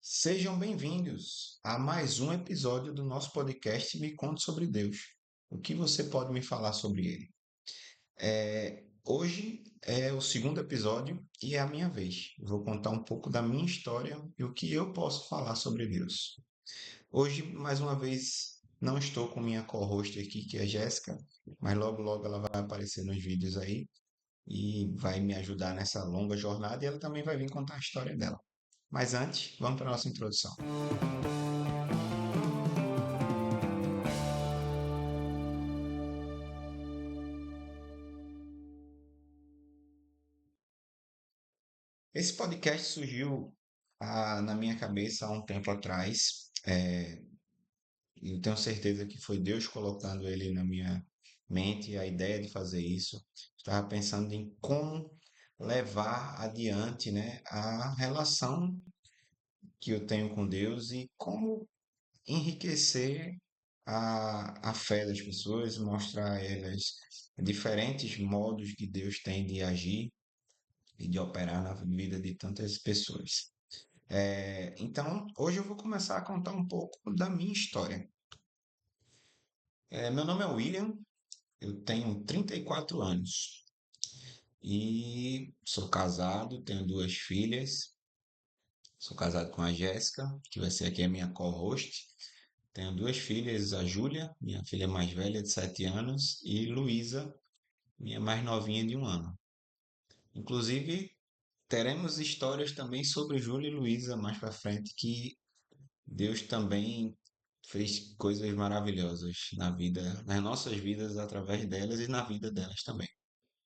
Sejam bem-vindos a mais um episódio do nosso podcast Me Conte sobre Deus. O que você pode me falar sobre ele? Hoje é o segundo episódio e é a minha vez. Eu vou contar um pouco da minha história e o que eu posso falar sobre Deus. Hoje, mais uma vez, não estou com minha co-host aqui, que é a Jéssica, mas logo logo ela vai aparecer nos vídeos aí e vai me ajudar nessa longa jornada e ela também vai vir contar a história dela. Mas antes, vamos para a nossa introdução. Esse podcast surgiu na minha cabeça há um tempo atrás. E eu tenho certeza que foi Deus colocando ele na minha mente, a ideia de fazer isso. Estava pensando em como levar adiante, né, a relação que eu tenho com Deus e como enriquecer a fé das pessoas, mostrar a elas diferentes modos que Deus tem de agir e de operar na vida de tantas pessoas. Então, hoje eu vou começar a contar um pouco da minha história. Meu nome é William, eu tenho 34 anos e sou casado, tenho duas filhas. Sou casado com a Jéssica, que vai ser aqui a minha co-host. Tenho duas filhas, a Júlia, minha filha mais velha de 7 anos, e Luísa, minha mais novinha de 1 ano. Inclusive, teremos histórias também sobre Júlia e Luísa mais para frente, que Deus também fez coisas maravilhosas na vida, nas nossas vidas através delas e na vida delas também.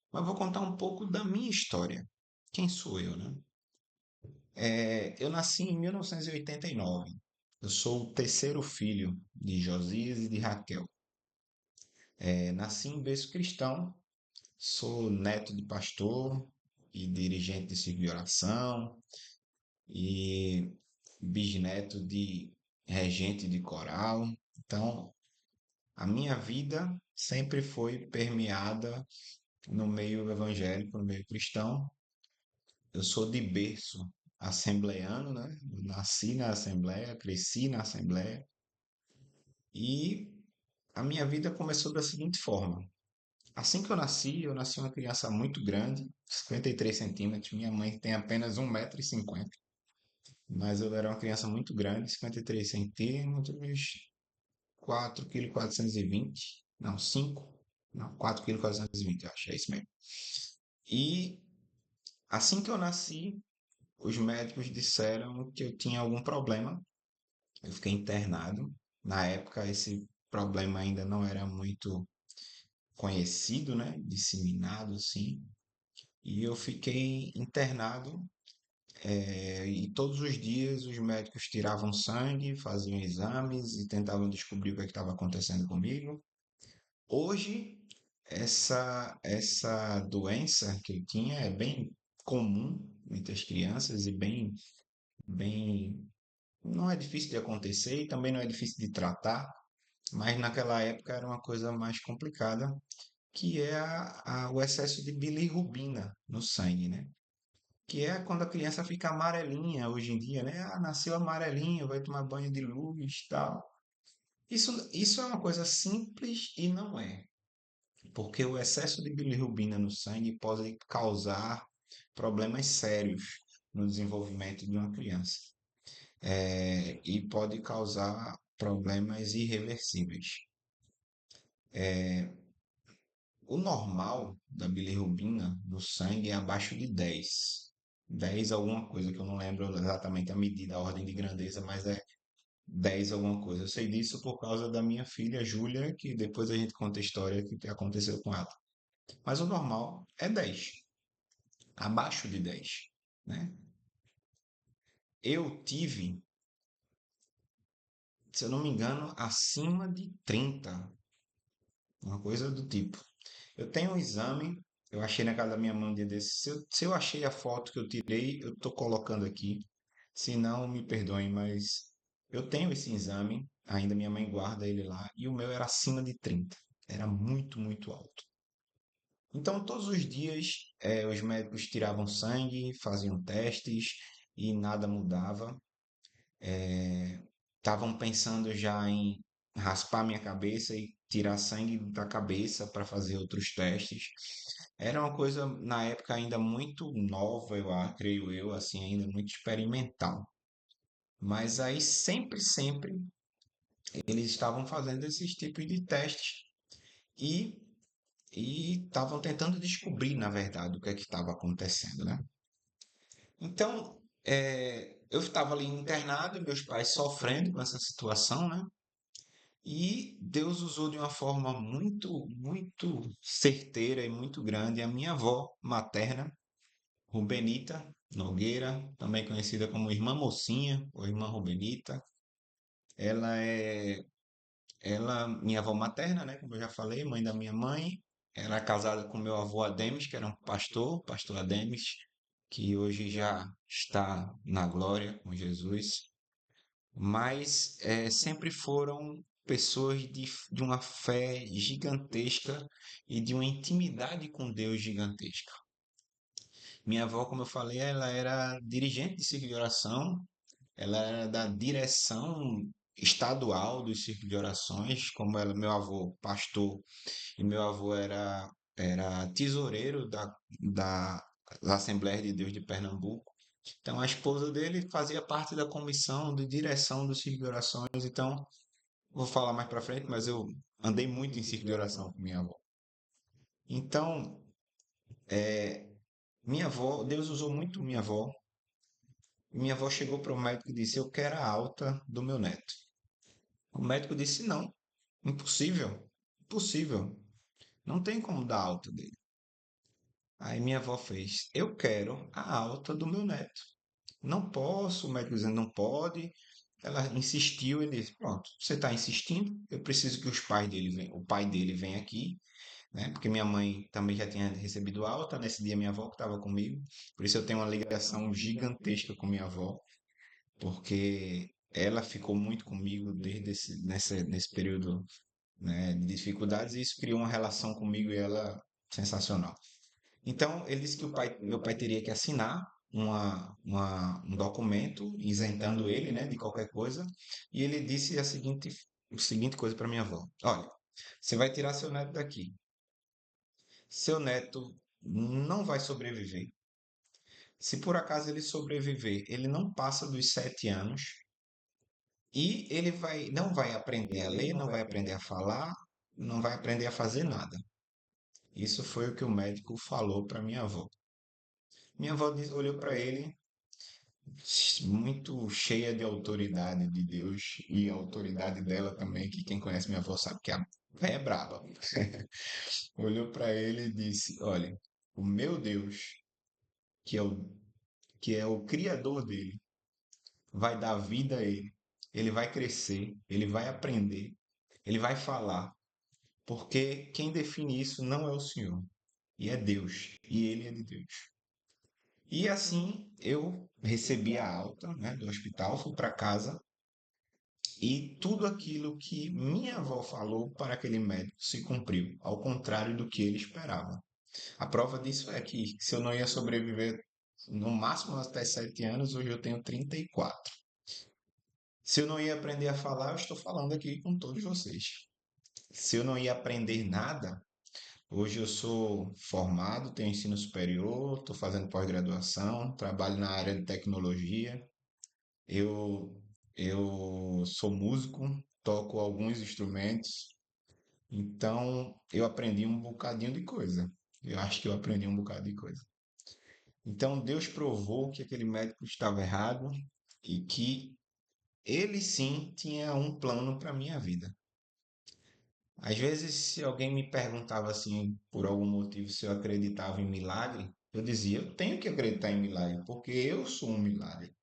Mas vou contar um pouco da minha história. Quem sou eu, né? Eu nasci em 1989. Eu sou o terceiro filho de Josias e de Raquel. Nasci em berço cristão, sou neto de pastor e dirigente de círculo de oração e bisneto de regente de coral. Então, a minha vida sempre foi permeada no meio evangélico, no meio cristão. Eu sou de berço assembleiano, né? Nasci na Assembleia, cresci na Assembleia e a minha vida começou da seguinte forma. Assim que eu nasci uma criança muito grande, 53 centímetros. Minha mãe tem apenas 1,50 m, mas eu era uma criança muito grande, 53 centímetros, 4,420 kg, não, 5, não, 4,420 kg, eu acho, é isso mesmo. E assim que eu nasci, os médicos disseram que eu tinha algum problema. Eu fiquei internado. Na época, esse problema ainda não era muito conhecido, né? Disseminado, assim. E eu fiquei internado. E todos os dias os médicos tiravam sangue, faziam exames e tentavam descobrir o que estava acontecendo comigo. Hoje, essa doença que eu tinha é bem comum entre as crianças e bem, não é difícil de acontecer e também não é difícil de tratar, mas naquela época era uma coisa mais complicada, que é o excesso de bilirrubina no sangue, né? Que é quando a criança fica amarelinha hoje em dia, né? Ah, nasceu amarelinha, vai tomar banho de luz e tal. Isso é uma coisa simples e não é, porque o excesso de bilirrubina no sangue pode causar problemas sérios no desenvolvimento de uma criança. E pode causar problemas irreversíveis. O normal da bilirrubina no sangue é abaixo de 10. 10 alguma coisa, que eu não lembro exatamente a medida, a ordem de grandeza, mas é 10 alguma coisa. Eu sei disso por causa da minha filha, Júlia, que depois a gente conta a história que aconteceu com ela. Mas o normal é 10, abaixo de 10, né? Eu tive, se eu não me engano, acima de 30, uma coisa do tipo. Eu tenho um exame, eu achei na casa da minha mãe um dia desse. Se eu achei a foto que eu tirei, eu estou colocando aqui. Se não, me perdoem, mas eu tenho esse exame, ainda minha mãe guarda ele lá, e o meu era acima de 30. Era muito, muito alto. Então, todos os dias, os médicos tiravam sangue, faziam testes e nada mudava. Estavam pensando já em raspar minha cabeça e tirar sangue da cabeça para fazer outros testes. Era uma coisa na época ainda muito nova, creio eu, assim, ainda muito experimental. Mas aí sempre eles estavam fazendo esses tipos de testes e e estavam tentando descobrir, na verdade, o que é que estava acontecendo, né? Então, eu estava ali internado, meus pais sofrendo com essa situação, né? E Deus usou de uma forma muito certeira e muito grande a minha avó materna, Rubenita Nogueira, também conhecida como Irmã Mocinha ou Irmã Rubenita. Ela é, minha avó materna, né? Como eu já falei, mãe da minha mãe. Era casada com meu avô Ademes, que era um pastor, pastor Ademes, que hoje já está na glória com Jesus. Mas sempre foram pessoas de uma fé gigantesca e de uma intimidade com Deus gigantesca. Minha avó, como eu falei, ela era dirigente de círculo de oração, ela era da direção estadual dos círculos de orações, como ela, meu avô, pastor, e meu avô era tesoureiro da Assembleia de Deus de Pernambuco. Então, a esposa dele fazia parte da comissão de direção do círculo de orações. Então, vou falar mais para frente, mas eu andei muito em círculo de oração com minha avó. Então, minha avó, Deus usou muito minha avó. Minha avó chegou para o médico e disse: Eu quero a alta do meu neto. O médico disse: Não, impossível, impossível, não tem como dar alta dele. Aí minha avó fez: Eu quero a alta do meu neto. Não posso, o médico dizendo não pode. Ela insistiu, ele disse: Pronto, você está insistindo, eu preciso que os pais dele venham, o pai dele venha aqui, né? Porque minha mãe também já tinha recebido alta, nesse dia minha avó que estava comigo, por isso eu tenho uma ligação gigantesca com minha avó, porque ela ficou muito comigo desde nesse período, né, de dificuldades e isso criou uma relação comigo e ela sensacional. Então, ele disse que meu pai teria que assinar um documento isentando ele, né, de qualquer coisa, e ele disse a seguinte coisa para minha avó: Olha, você vai tirar seu neto daqui. Seu neto não vai sobreviver. Se por acaso ele sobreviver, ele não passa dos 7 anos e não vai aprender a ler, não vai aprender a falar, não vai aprender a fazer nada. Isso foi o que o médico falou para minha avó. Minha avó olhou para ele muito cheia de autoridade de Deus e a autoridade dela também, que quem conhece minha avó sabe que a véia é braba. Olhou para ele e disse: Olha, o meu Deus, que é que é o criador dele, vai dar vida a ele. Ele vai crescer, ele vai aprender, ele vai falar, porque quem define isso não é o Senhor, e é Deus, e ele é de Deus. E assim eu recebi a alta, né, do hospital, fui para casa e tudo aquilo que minha avó falou para aquele médico se cumpriu, ao contrário do que ele esperava. A prova disso é que se eu não ia sobreviver no máximo até 7 anos, hoje eu tenho 34. Se eu não ia aprender a falar, eu estou falando aqui com todos vocês. Se eu não ia aprender nada, hoje eu sou formado, tenho ensino superior, estou fazendo pós-graduação, trabalho na área de tecnologia. Eu, eu sou músico, toco alguns instrumentos, então eu aprendi um bocadinho de coisa. Eu acho que eu aprendi um bocado de coisa. Então Deus provou que aquele médico estava errado e que ele sim tinha um plano para minha vida. Às vezes, se alguém me perguntava assim, por algum motivo, se eu acreditava em milagre, eu dizia, eu tenho que acreditar em milagre, porque eu sou um milagre,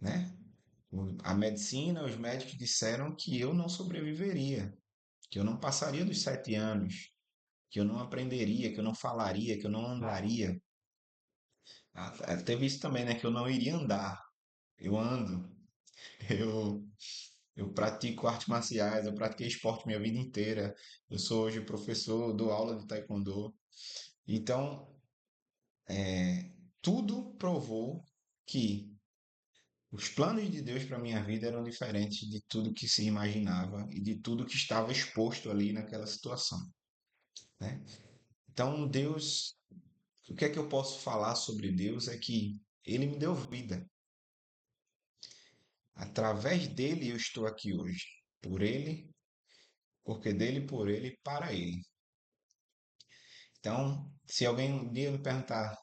né? A medicina, os médicos disseram que eu não sobreviveria, que eu não passaria dos 7 anos, que eu não aprenderia, que eu não falaria, que eu não andaria. Teve isso também, né? Que eu não iria andar. Eu ando. Eu, eu pratico artes marciais, eu pratiquei esporte minha vida inteira. Eu sou hoje professor, dou aula de taekwondo. Então, tudo provou que Os planos de Deus para minha vida eram diferentes de tudo que se imaginava e de tudo que estava exposto ali naquela situação, né? Então, Deus, o que é que eu posso falar sobre Deus é que ele me deu vida. Através dele eu estou aqui hoje. Por ele, porque dele, por ele, para ele. Então, se alguém um dia me perguntar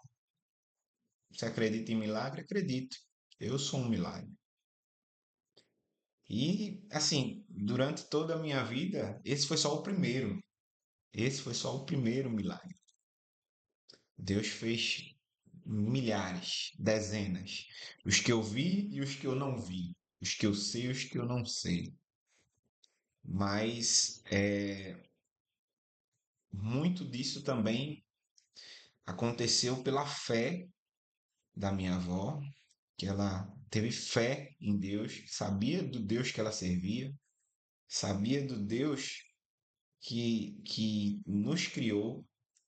se acredita em milagre, acredito. Eu sou um milagre. E, assim, durante toda a minha vida, esse foi só o primeiro. Esse foi só o primeiro milagre. Deus fez milhares, dezenas. Os que eu vi e os que eu não vi. Os que eu sei e os que eu não sei. Mas muito disso também aconteceu pela fé da minha avó, que ela teve fé em Deus, sabia do Deus que ela servia, sabia do Deus que nos criou,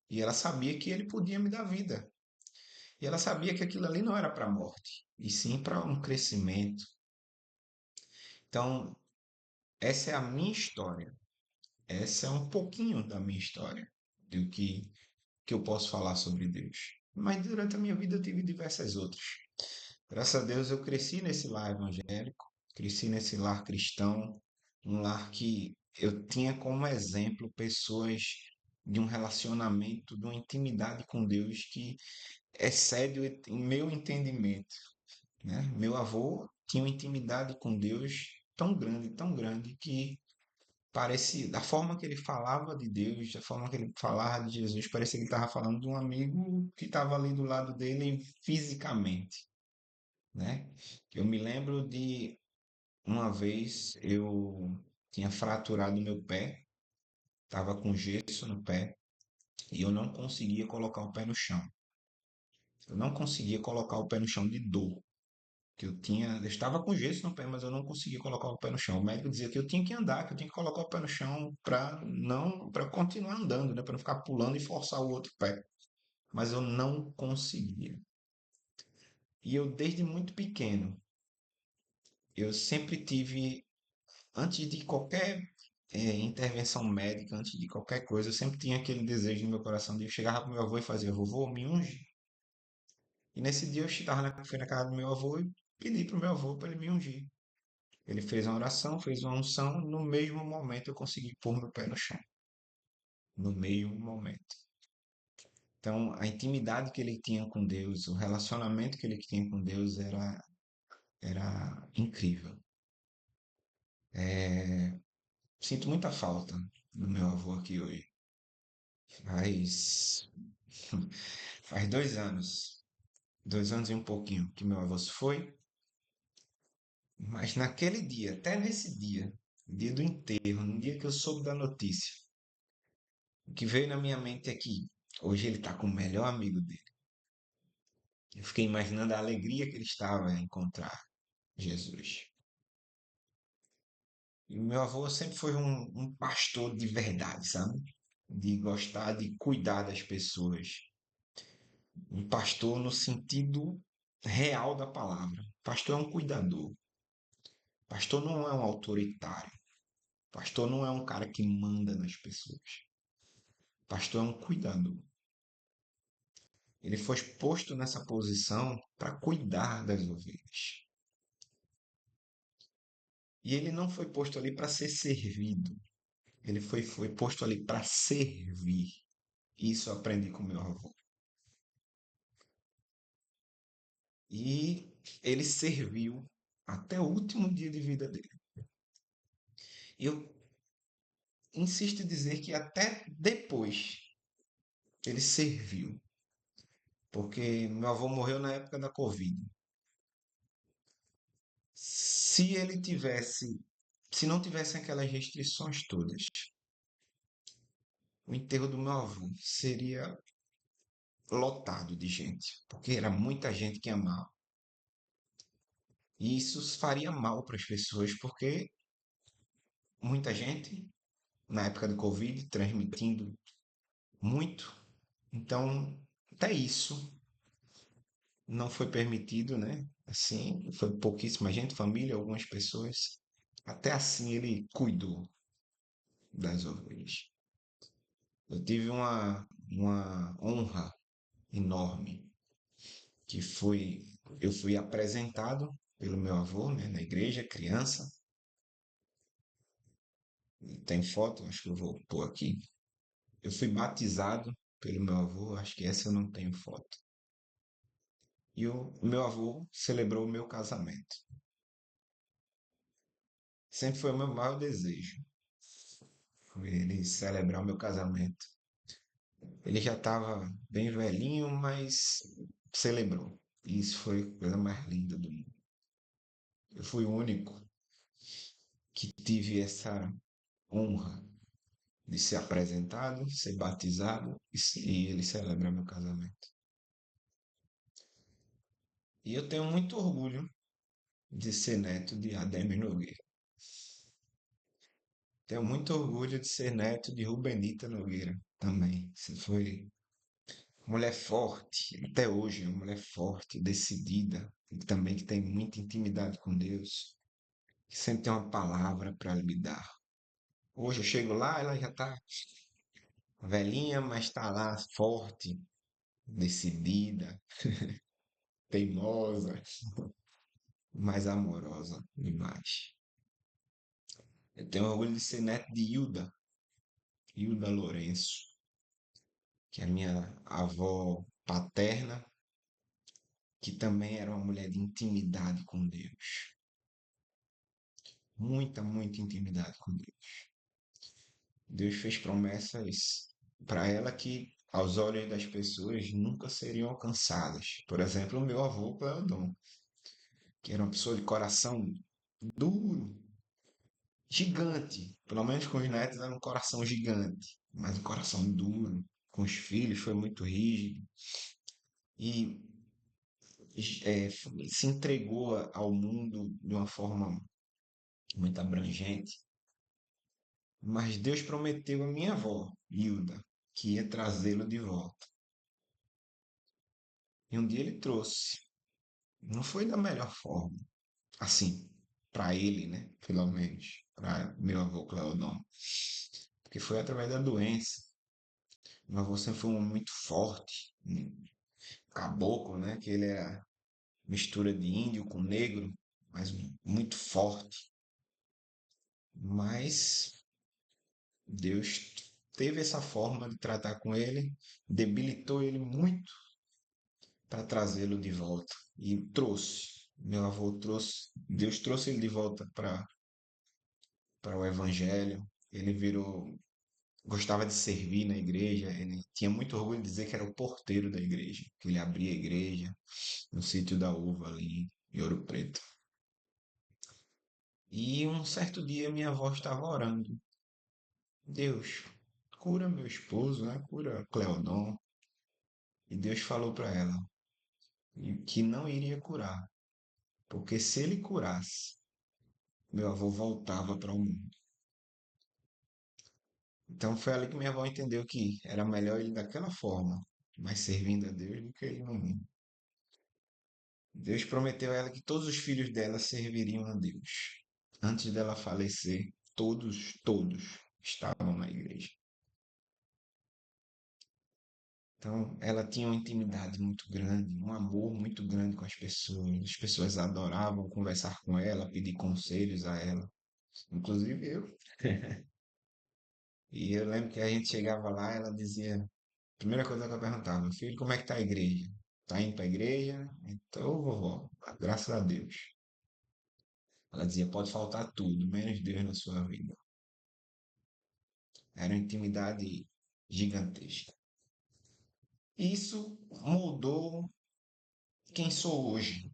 e ela sabia que ele podia me dar vida. E ela sabia que aquilo ali não era para a morte, e sim para um crescimento. Então, essa é a minha história. Essa é um pouquinho da minha história, do que eu posso falar sobre Deus. Mas durante a minha vida eu tive diversas outras. Graças a Deus eu cresci nesse lar evangélico, cresci nesse lar cristão, um lar que eu tinha como exemplo pessoas de um relacionamento, de uma intimidade com Deus que excede o meu entendimento, né? Meu avô tinha uma intimidade com Deus tão grande que parece, da forma que ele falava de Deus, da forma que ele falava de Jesus, parecia que ele estava falando de um amigo que estava ali do lado dele fisicamente, né? Eu me lembro de uma vez eu tinha fraturado meu pé, estava com gesso no pé e eu não conseguia colocar o pé no chão. Eu não conseguia colocar o pé no chão de dor. Que eu estava com gesso no pé, mas eu não conseguia colocar o pé no chão. O médico dizia que eu tinha que andar, que eu tinha que colocar o pé no chão para continuar andando, né, para não ficar pulando e forçar o outro pé. Mas eu não conseguia. E eu desde muito pequeno, eu sempre tive, antes de qualquer intervenção médica, antes de qualquer coisa, eu sempre tinha aquele desejo no meu coração de eu chegar para meu avô e fazer, vovô, me unge. E nesse dia eu fui na casa do meu avô e pedi para o meu avô para ele me ungir. Ele fez uma oração, fez uma unção, no mesmo momento eu consegui pôr meu pé no chão. No mesmo momento. Então, a intimidade que ele tinha com Deus, o relacionamento que ele tinha com Deus era incrível. Sinto muita falta do meu avô aqui hoje. Faz, faz 2 anos e um pouquinho que meu avô se foi, mas naquele dia, até nesse dia, dia do enterro, no dia que eu soube da notícia, o que veio na minha mente é que hoje ele está com o melhor amigo dele. Eu fiquei imaginando a alegria que ele estava em encontrar Jesus. E o meu avô sempre foi um pastor de verdade, sabe? De gostar de cuidar das pessoas. Um pastor no sentido real da palavra. Pastor é um cuidador. Pastor não é um autoritário. Pastor não é um cara que manda nas pessoas. Pastor é um cuidador. Ele foi posto nessa posição para cuidar das ovelhas. E ele não foi posto ali para ser servido. Ele foi posto ali para servir. Isso eu aprendi com meu avô. E ele serviu até o último dia de vida dele. Eu insisto em dizer que até depois ele serviu, porque meu avô morreu na época da Covid. Se ele tivesse, se não tivesse aquelas restrições todas, o enterro do meu avô seria lotado de gente, porque era muita gente que amava. E isso faria mal para as pessoas, porque muita gente, na época do Covid, transmitindo muito. Então, até isso não foi permitido, né? Assim, foi pouquíssima gente, família, algumas pessoas. Até assim ele cuidou das ovelhas. Eu tive uma honra enorme, que foi, eu fui apresentado pelo meu avô, né, na igreja, criança. Tem foto, acho que eu vou pôr aqui. Eu fui batizado pelo meu avô, acho que essa eu não tenho foto. E o meu avô celebrou o meu casamento. Sempre foi o meu maior desejo, foi ele celebrar o meu casamento. Ele já estava bem velhinho, mas celebrou. E isso foi a coisa mais linda do mundo. Eu fui o único que tive essa honra de ser apresentado, ser batizado e ele celebrar meu casamento. E eu tenho muito orgulho de ser neto de Ademir Nogueira. Tenho muito orgulho de ser neto de Rubenita Nogueira também. Você foi mulher forte, até hoje, uma mulher forte, decidida, e também que tem muita intimidade com Deus, que sempre tem uma palavra para me dar. Hoje eu chego lá, ela já tá velhinha, mas tá lá forte, decidida, teimosa, mas amorosa demais. Eu tenho orgulho de ser neto de Hilda Lourenço, que é a minha avó paterna, que também era uma mulher de intimidade com Deus. Muita intimidade com Deus. Deus fez promessas para ela que, aos olhos das pessoas, nunca seriam alcançadas. Por exemplo, o meu avô Cleodon, que era uma pessoa de coração duro, gigante. Pelo menos com os netos era um coração gigante, mas um coração duro. Com os filhos foi muito rígido e se entregou ao mundo de uma forma muito abrangente. Mas Deus prometeu à minha avó, Hilda, que ia trazê-lo de volta. E um dia ele trouxe. Não foi da melhor forma. Assim, para ele, né? Pelo menos. Para meu avô Cleodon. Porque foi através da doença. Meu avô sempre foi um homem muito forte. Um caboclo, né? Que ele era mistura de índio com negro. Mas muito forte. Mas Deus teve essa forma de tratar com ele. Debilitou ele muito para trazê-lo de volta. E trouxe. Meu avô trouxe, Deus trouxe ele de volta para o evangelho. Ele virou, gostava de servir na igreja. Ele tinha muito orgulho de dizer que era o porteiro da igreja, que ele abria a igreja no sítio da uva ali em Ouro Preto. E um certo dia minha avó estava orando. Deus, cura meu esposo, né? Cura Cleodon. E Deus falou para ela que não iria curar, porque se ele curasse, meu avô voltava para o mundo. Então foi ali que minha avó entendeu que era melhor ele daquela forma, mas servindo a Deus do que ele no mundo. Deus prometeu a ela que todos os filhos dela serviriam a Deus. Antes dela falecer, todos estavam na igreja. Então, ela tinha uma intimidade muito grande, um amor muito grande com as pessoas. As pessoas adoravam conversar com ela, pedir conselhos a ela, inclusive eu. E eu lembro que a gente chegava lá, ela dizia, primeira coisa que eu perguntava, filho, como é que tá a igreja? Tá indo pra igreja? Então, vovó, graças a Deus. Ela dizia, pode faltar tudo, menos Deus na sua vida. Era uma intimidade gigantesca. Isso mudou quem sou hoje,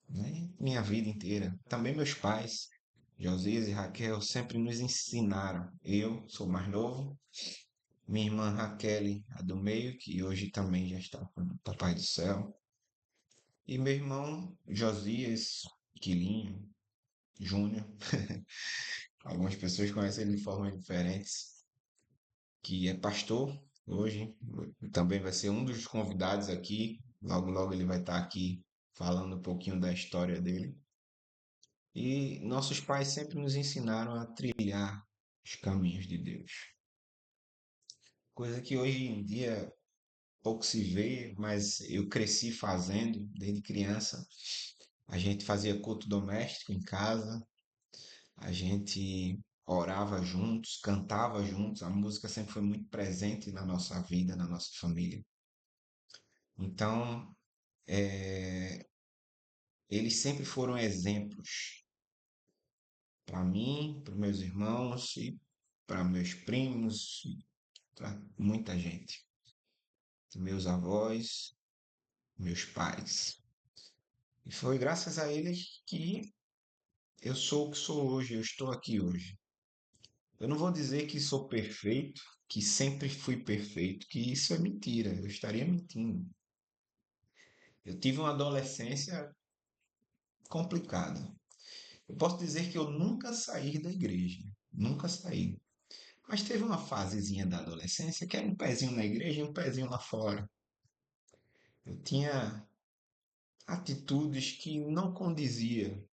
né? Minha vida inteira. Também meus pais, Josias e Raquel, sempre nos ensinaram. Eu sou mais novo, minha irmã Raquel, a do meio, que hoje também já está com o Papai do Céu. E meu irmão Josias, Quilinho, Júnior, algumas pessoas conhecem ele de formas diferentes, que é pastor hoje, também vai ser um dos convidados aqui, logo ele vai estar aqui falando um pouquinho da história dele. E nossos pais sempre nos ensinaram a trilhar os caminhos de Deus. Coisa que hoje em dia pouco se vê, mas eu cresci fazendo desde criança. A gente fazia culto doméstico em casa, a gente orava juntos, cantava juntos, a música sempre foi muito presente na nossa vida, na nossa família. Então, eles sempre foram exemplos para mim, para meus irmãos e para meus primos, para muita gente, meus avós, meus pais. E foi graças a eles que eu sou o que sou hoje, eu estou aqui hoje. Eu não vou dizer que sou perfeito, que sempre fui perfeito, que isso é mentira, eu estaria mentindo. Eu tive uma adolescência complicada. Eu posso dizer que eu nunca saí da igreja, nunca saí. Mas teve uma fasezinha da adolescência que era um pezinho na igreja e um pezinho lá fora. Eu tinha atitudes que não condizia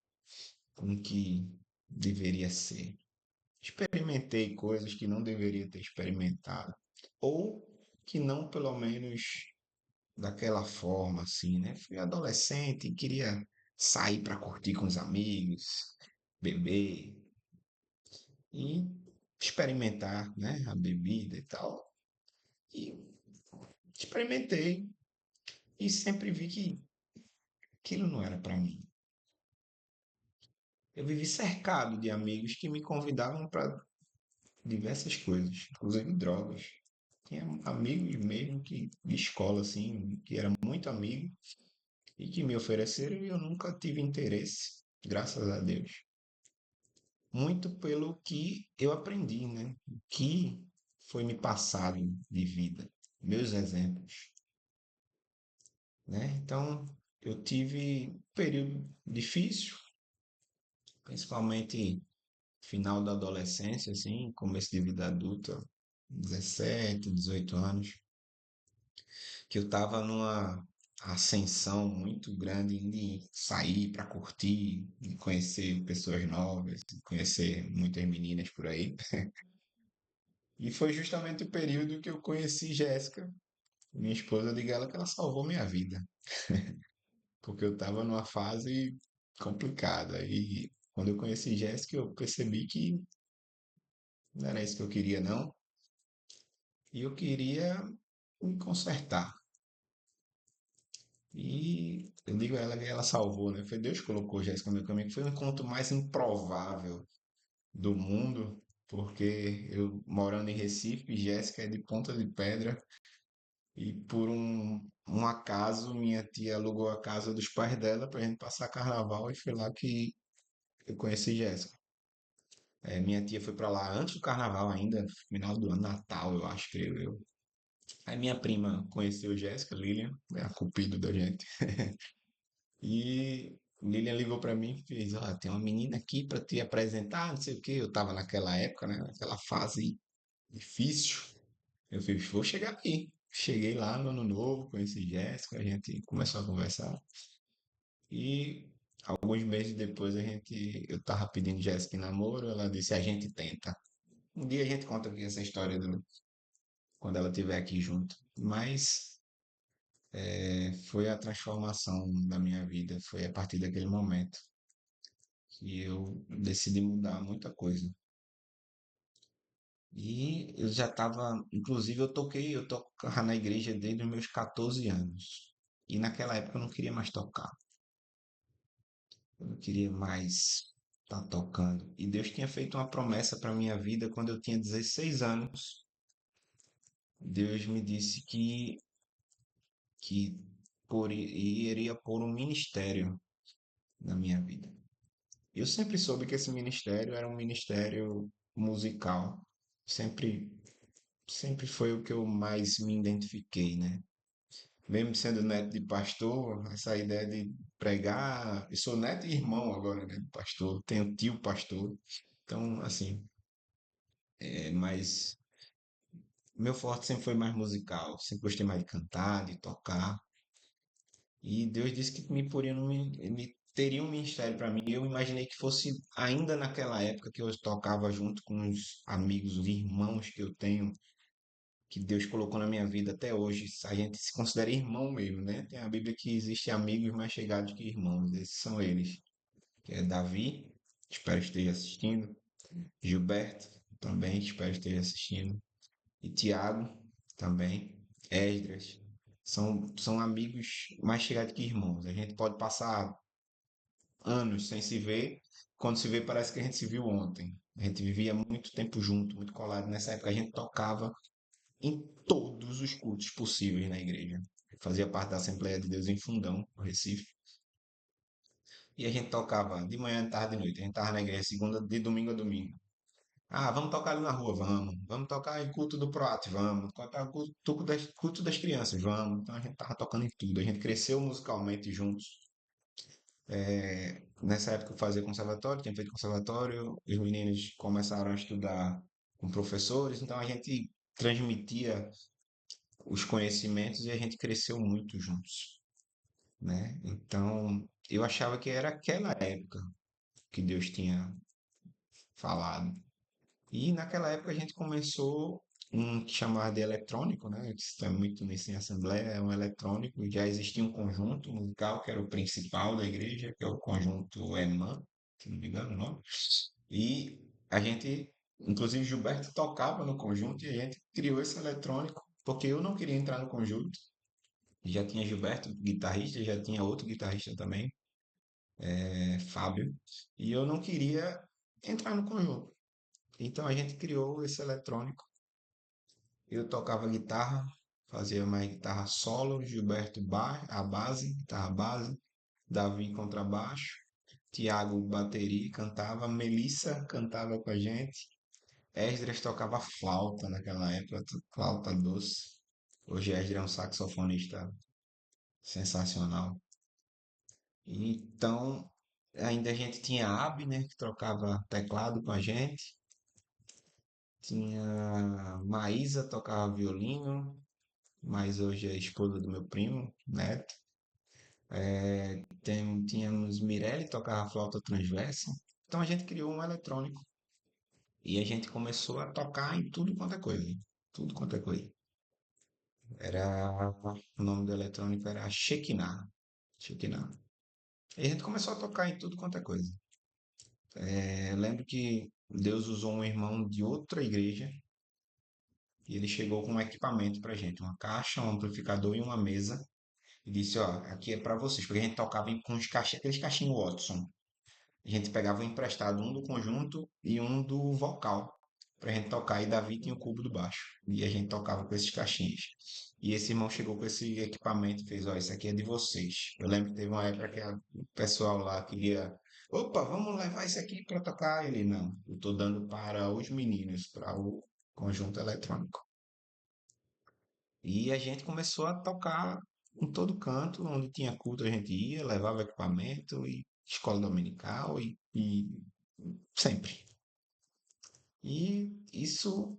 com o que deveria ser. Experimentei coisas que não deveria ter experimentado, ou que não, pelo menos, daquela forma, assim, né? Fui adolescente e queria sair para curtir com os amigos, beber e experimentar, né? A bebida e tal. E experimentei e sempre vi que aquilo não era para mim. Eu vivi cercado de amigos que me convidavam para diversas coisas, inclusive drogas. Tinha amigos mesmo que de escola assim, que era muito amigo e que me ofereceram e eu nunca tive interesse, graças a Deus. Muito pelo que eu aprendi, né? O que foi me passado de vida, meus exemplos, né? Então, eu tive um período difícil, principalmente final da adolescência, assim, começo de vida adulta, 17, 18 anos, que eu estava numa ascensão muito grande de sair para curtir, de conhecer pessoas novas, de conhecer muitas meninas por aí. E foi justamente o período que eu conheci Jéssica, minha esposa, eu digo a ela que ela salvou minha vida, porque eu estava numa fase complicada. E quando eu conheci Jéssica, eu percebi que não era isso que eu queria, não. E eu queria me consertar. E eu digo a ela que ela salvou, né? Foi Deus que colocou Jéssica no meu caminho, que foi o encontro mais improvável do mundo, porque eu morando em Recife, Jéssica é de Ponta de Pedra, e por um acaso minha tia alugou a casa dos pais dela pra gente passar carnaval, e foi lá que eu conheci Jéssica. Minha tia foi pra lá antes do carnaval ainda, final do ano, Natal, eu acho, creio eu. Aí minha prima conheceu Jéssica, Lilian, é a cupido da gente. E Lilian ligou pra mim e fez, ó, tem uma menina aqui pra te apresentar, não sei o quê. Eu tava naquela época, né, naquela fase difícil. Eu fiz, vou chegar aí. Cheguei lá no ano novo, conheci Jéssica, a gente começou a conversar. E alguns meses depois eu tava pedindo Jéssica em namoro, ela disse, a gente tenta. Um dia a gente conta aqui essa história quando ela estiver aqui junto. Mas foi a transformação da minha vida, foi a partir daquele momento que eu decidi mudar muita coisa. E eu já estava, inclusive eu tocava na igreja desde os meus 14 anos. E naquela época eu não queria mais tocar. Eu não queria mais estar tocando. E Deus tinha feito uma promessa para minha vida quando eu tinha 16 anos. Deus me disse que iria pôr um ministério na minha vida. Eu sempre soube que esse ministério era um ministério musical. Sempre, sempre foi o que eu mais me identifiquei, né? Mesmo sendo neto de pastor, essa ideia de pregar. Eu sou neto e irmão agora, né, de pastor. Tenho tio pastor. Então, assim, mas meu forte sempre foi mais musical. Sempre gostei mais de cantar, de tocar. E Deus disse que me poria me teria um ministério para mim. Eu imaginei que fosse ainda naquela época que eu tocava junto com os amigos, os irmãos que eu tenho, que Deus colocou na minha vida até hoje. A gente se considera irmão mesmo, né? Tem a Bíblia que existe amigos mais chegados que irmãos. Esses são eles, que é Davi, espero que esteja assistindo, Gilberto, também espero que esteja assistindo, e Tiago, também, Esdras. São amigos mais chegados que irmãos. A gente pode passar anos sem se ver, quando se vê parece que a gente se viu ontem. A gente vivia muito tempo junto, muito colado. Nessa época a gente tocava em todos os cultos possíveis na igreja. Eu fazia parte da Assembleia de Deus em Fundão, no Recife. E a gente tocava de manhã, de tarde e de noite. A gente tava na igreja segunda, de domingo a domingo. Ah, vamos tocar ali na rua, vamos. Vamos tocar em culto do Proat, vamos. Tocar culto das crianças, vamos. Então a gente tava tocando em tudo. A gente cresceu musicalmente juntos. Nessa época eu fazia conservatório, tinha feito conservatório, os meninos começaram a estudar com professores, então a gente transmitia os conhecimentos e a gente cresceu muito juntos, né? Então eu achava que era aquela época que Deus tinha falado. E naquela época a gente começou um que chamava de eletrônico, né? Que está muito nisso em Assembleia, é um eletrônico. Já existia um conjunto musical que era o principal da igreja, que é o conjunto EMAN, se não me engano o nome. E a gente, inclusive Gilberto tocava no conjunto e a gente criou esse eletrônico, porque eu não queria entrar no conjunto. Já tinha Gilberto, guitarrista, já tinha outro guitarrista também, Fábio, e eu não queria entrar no conjunto. Então a gente criou esse eletrônico. Eu tocava guitarra, fazia mais guitarra solo, Gilberto a base, guitarra base, Davi contrabaixo, Tiago bateria, cantava, Melissa cantava com a gente, Esdras tocava flauta naquela época, flauta doce. Hoje Esdras é um saxofonista sensacional. Então, ainda a gente tinha a Abner, que trocava teclado com a gente, tinha Maísa, tocava violino, mas hoje é esposa do meu primo, neto. Tínhamos Mirelle, tocava flauta transversa. Então a gente criou um eletrônico e a gente começou a tocar em tudo quanto é coisa. Tudo quanto é coisa. O nome do eletrônico era Shekinah. Shekinah. E a gente começou a tocar em tudo quanto é coisa. Eu lembro que Deus usou um irmão de outra igreja e ele chegou com um equipamento pra gente, uma caixa, um amplificador e uma mesa. E disse, ó, aqui é pra vocês, porque a gente tocava com os aqueles caixinhos Watson. A gente pegava um emprestado, um do conjunto e um do vocal, pra gente tocar. E Davi tinha o cubo do baixo. E a gente tocava com esses caixinhos. E esse irmão chegou com esse equipamento e fez, ó, isso aqui é de vocês. Eu lembro que teve uma época que o pessoal lá queria, opa, vamos levar isso aqui pra tocar. Ele, não, eu tô dando para os meninos, para o conjunto eletrônico. E a gente começou a tocar em todo canto, onde tinha culto a gente ia, levava equipamento e escola dominical e sempre. E isso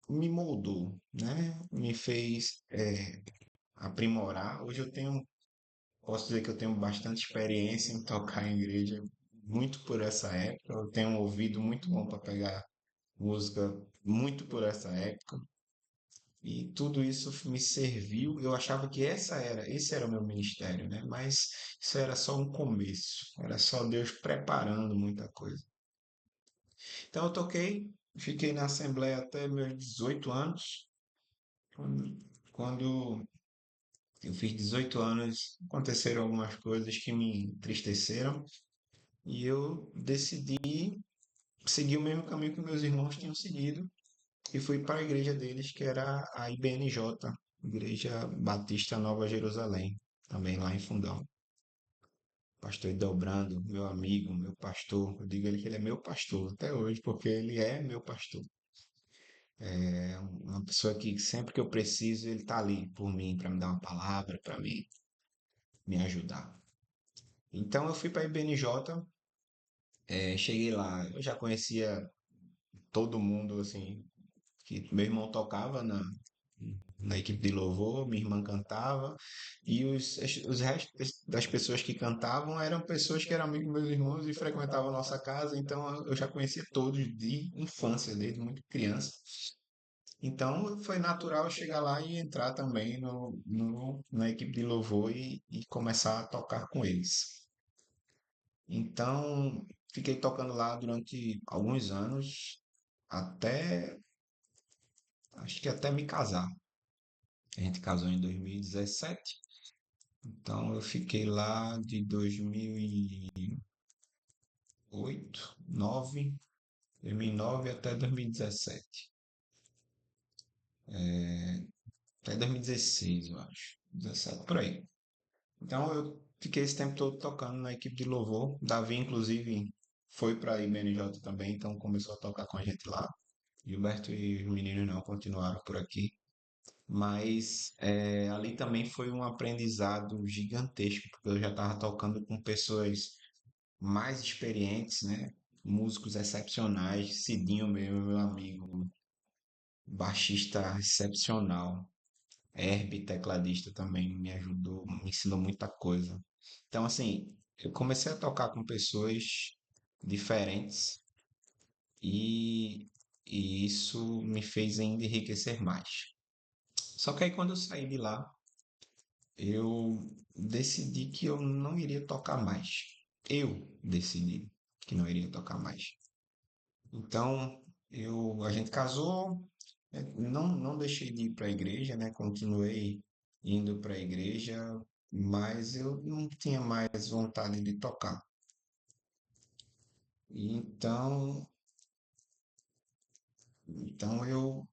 me moldou, né? Me fez aprimorar. Hoje eu tenho, posso dizer que eu tenho bastante experiência em tocar em igreja, muito por essa época. Eu tenho um ouvido muito bom para pegar música, muito por essa época. E tudo isso me serviu. Eu achava que esse era o meu ministério, né? Mas isso era só um começo. Era só Deus preparando muita coisa. Então eu toquei, fiquei na Assembleia até meus 18 anos. Quando, quando eu fiz 18 anos, aconteceram algumas coisas que me entristeceram e eu decidi seguir o mesmo caminho que meus irmãos tinham seguido e fui para a igreja deles, que era a IBNJ, Igreja Batista Nova Jerusalém, também lá em Fundão. Pastor Edelbrando, meu amigo, meu pastor. Eu digo ele que ele é meu pastor até hoje, porque ele é meu pastor. É uma pessoa que sempre que eu preciso, ele está ali por mim, para me dar uma palavra, para me ajudar. Então eu fui para a IBNJ, cheguei lá, eu já conhecia todo mundo, assim, que meu irmão tocava na equipe de louvor, minha irmã cantava, e os restos das pessoas que cantavam eram pessoas que eram amigos dos meus irmãos e frequentavam a nossa casa, então eu já conhecia todos de infância, desde muito criança. Então foi natural chegar lá e entrar também na equipe de louvor e começar a tocar com eles. Então fiquei tocando lá durante alguns anos, até acho que até me casar. A gente casou em 2017, então eu fiquei lá de 2008, 9, 2009 até 2017. Até 2016, eu acho. 17, por aí. Então eu fiquei esse tempo todo tocando na equipe de louvor. Davi, inclusive, foi para a IBNJ também, então começou a tocar com a gente lá. Gilberto e os meninos não continuaram por aqui. Mas ali também foi um aprendizado gigantesco, porque eu já estava tocando com pessoas mais experientes, né? Músicos excepcionais, Cidinho mesmo, meu amigo, baixista excepcional. Herbie, tecladista, também me ajudou, me ensinou muita coisa. Então, assim, eu comecei a tocar com pessoas diferentes e, e isso me fez ainda enriquecer mais. Só que aí quando eu saí de lá, eu decidi que eu não iria tocar mais. Eu decidi que não iria tocar mais. Então, a gente casou, não deixei de ir para a igreja, né? Continuei indo para a igreja, mas eu não tinha mais vontade de tocar. E então eu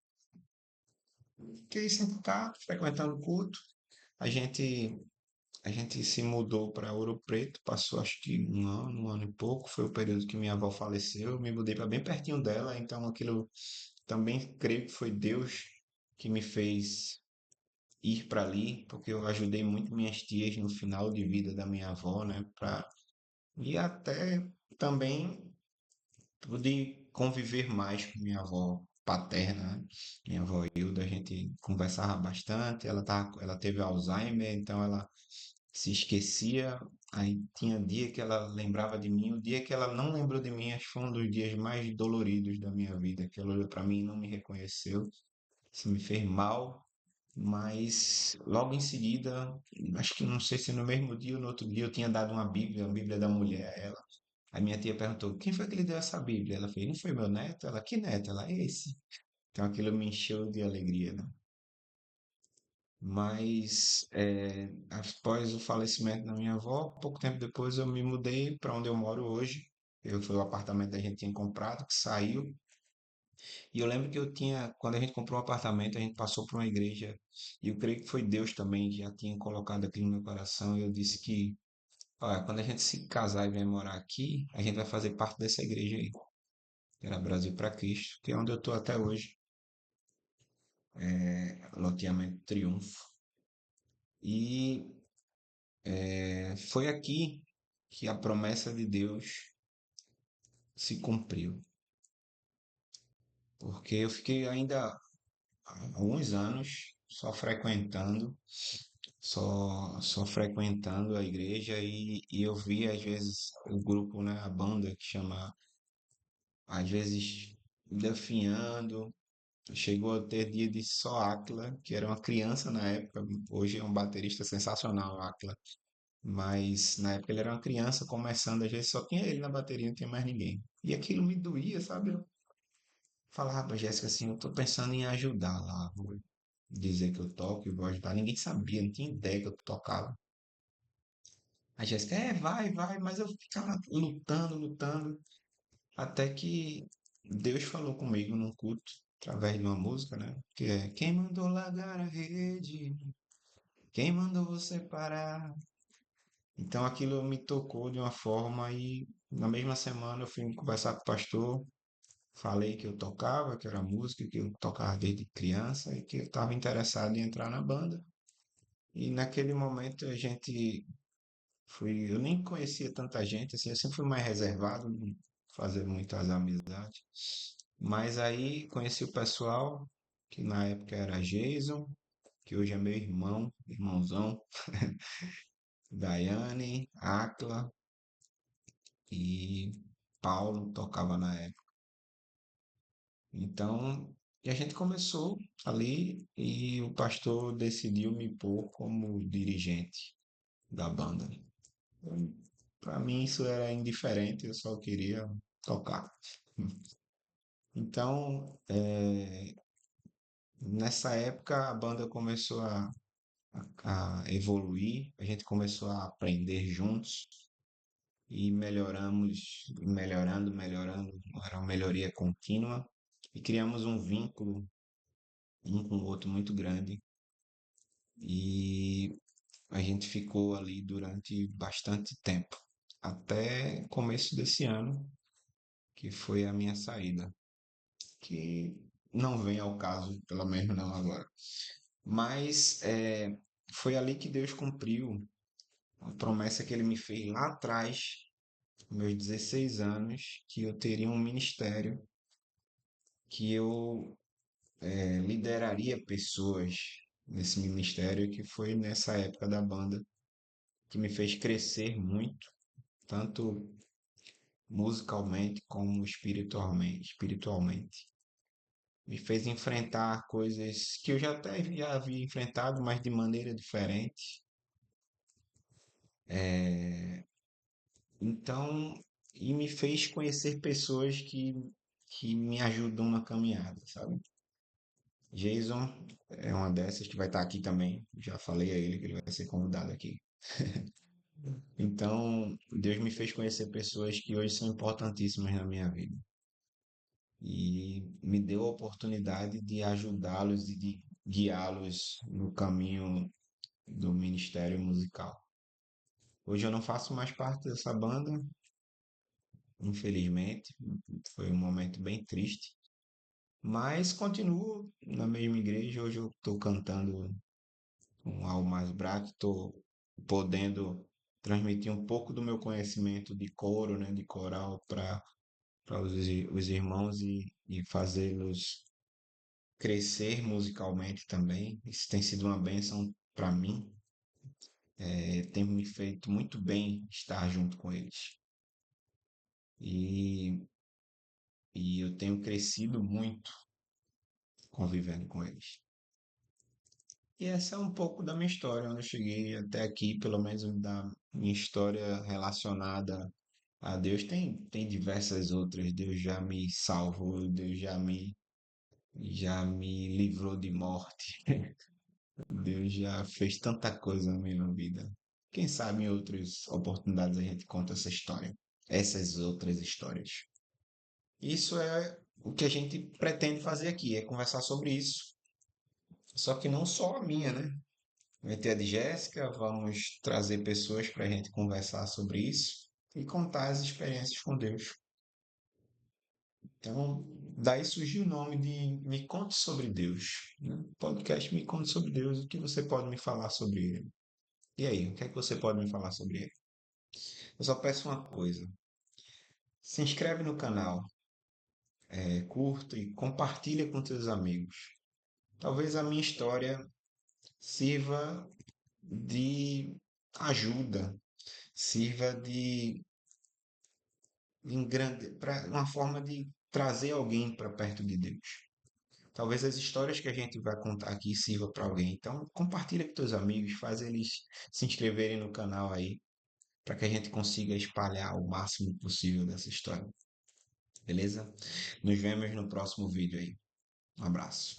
fiquei sentado, frequentando o culto. A gente, a gente se mudou para Ouro Preto, passou acho que um ano e pouco. Foi o período que minha avó faleceu. Eu me mudei para bem pertinho dela, então aquilo também creio que foi Deus que me fez ir para ali, porque eu ajudei muito minhas tias no final de vida da minha avó, né? E até também pude conviver mais com minha avó paterna, né? Minha avó Hilda, a gente conversava bastante, ela teve Alzheimer, então ela se esquecia, aí tinha dia que ela lembrava de mim, o dia que ela não lembrou de mim, acho que foi um dos dias mais doloridos da minha vida, que ela olhou para mim e não me reconheceu, isso me fez mal, mas logo em seguida, acho que não sei se no mesmo dia ou no outro dia, eu tinha dado uma Bíblia, a Bíblia da mulher a ela. A minha tia perguntou: quem foi que lhe deu essa Bíblia? Ela fez: não foi meu neto? Ela: que neto? Ela: esse. Então aquilo me encheu de alegria, né? Mas após o falecimento da minha avó, pouco tempo depois eu me mudei para onde eu moro hoje. Foi o apartamento que a gente tinha comprado, que saiu. E eu lembro que quando a gente comprou o apartamento, a gente passou por uma igreja. E eu creio que foi Deus também que já tinha colocado aquilo no meu coração. E eu disse que, olha, quando a gente se casar e vier morar aqui, a gente vai fazer parte dessa igreja aí, que era Brasil para Cristo, que é onde eu estou até hoje, loteamento Triunfo. E foi aqui que a promessa de Deus se cumpriu. Porque eu fiquei ainda há alguns anos só frequentando a igreja e eu via às vezes o grupo, né, a banda que chama, às vezes definhando. Chegou a ter dia de só Aquila, que era uma criança na época, hoje é um baterista sensacional, Aquila. Mas na época ele era uma criança começando, às vezes só tinha ele na bateria, não tinha mais ninguém. E aquilo me doía, sabe? Eu falava pra Jéssica assim, eu tô pensando em ajudar lá, vou dizer que eu toco e vou ajudar. Ninguém sabia, não tinha ideia que eu tocava. A Jéssica, vai, mas eu ficava lutando, lutando, até que Deus falou comigo num culto, através de uma música, né? Que é quem mandou largar a rede, quem mandou você parar. Então aquilo me tocou de uma forma e na mesma semana eu fui conversar com o pastor, falei que eu tocava, que era música, que eu tocava desde criança e que eu estava interessado em entrar na banda. E naquele momento eu nem conhecia tanta gente, assim, eu sempre fui mais reservado, não fazer muitas amizades. Mas aí conheci o pessoal, que na época era Jason, que hoje é meu irmão, irmãozão, Daiane, Acla e Paulo tocava na época. Então, e a gente começou ali e o pastor decidiu me pôr como dirigente da banda. Para mim isso era indiferente, eu só queria tocar. Então, nessa época a banda começou a evoluir, a gente começou a aprender juntos e melhoramos, melhorando, era uma melhoria contínua e criamos um vínculo um com o outro muito grande e a gente ficou ali durante bastante tempo, até começo desse ano, que foi a minha saída, que não vem ao caso, pelo menos não agora. Mas foi ali que Deus cumpriu a promessa que ele me fez lá atrás, meus 16 anos, que eu teria um ministério, que eu lideraria pessoas nesse ministério, que foi nessa época da banda, que me fez crescer muito, tanto musicalmente como espiritualmente. Me fez enfrentar coisas que eu já havia enfrentado, mas de maneira diferente. Então, e me fez conhecer pessoas que me ajudam na caminhada, sabe? Jason é uma dessas que vai estar aqui também. Já falei a ele que ele vai ser convidado aqui. Então, Deus me fez conhecer pessoas que hoje são importantíssimas na minha vida. E me deu a oportunidade de ajudá-los e de guiá-los no caminho do ministério musical. Hoje eu não faço mais parte dessa banda, infelizmente, foi um momento bem triste, mas continuo na mesma igreja. Hoje eu estou cantando com Al Mais Braque, estou podendo transmitir um pouco do meu conhecimento de coro, né, de coral para os irmãos e fazê-los crescer musicalmente também. Isso tem sido uma bênção para mim. Tem me feito muito bem estar junto com eles. E, e eu tenho crescido muito convivendo com eles. E essa é um pouco da minha história, onde eu cheguei até aqui, pelo menos da minha história relacionada a Deus. Tem diversas outras. Deus já me salvou, Deus já me livrou de morte. Deus já fez tanta coisa na minha vida. Quem sabe em outras oportunidades a gente conta essa história, essas outras histórias. Isso é o que a gente pretende fazer aqui, é conversar sobre isso. Só que não só a minha, né? Vai ter a de Jéssica, vamos trazer pessoas para a gente conversar sobre isso e contar as experiências com Deus. Então, daí surgiu o nome de Me Conte Sobre Deus, né? Podcast Me Conte Sobre Deus, o que você pode me falar sobre ele? E aí, o que é que você pode me falar sobre ele? Eu só peço uma coisa: se inscreve no canal, curta e compartilha com seus amigos. Talvez a minha história sirva de ajuda, sirva para uma forma de trazer alguém para perto de Deus. Talvez as histórias que a gente vai contar aqui sirva para alguém. Então, compartilha com teus amigos, faz eles se inscreverem no canal aí, para que a gente consiga espalhar o máximo possível dessa história. Beleza? Nos vemos no próximo vídeo aí. Um abraço.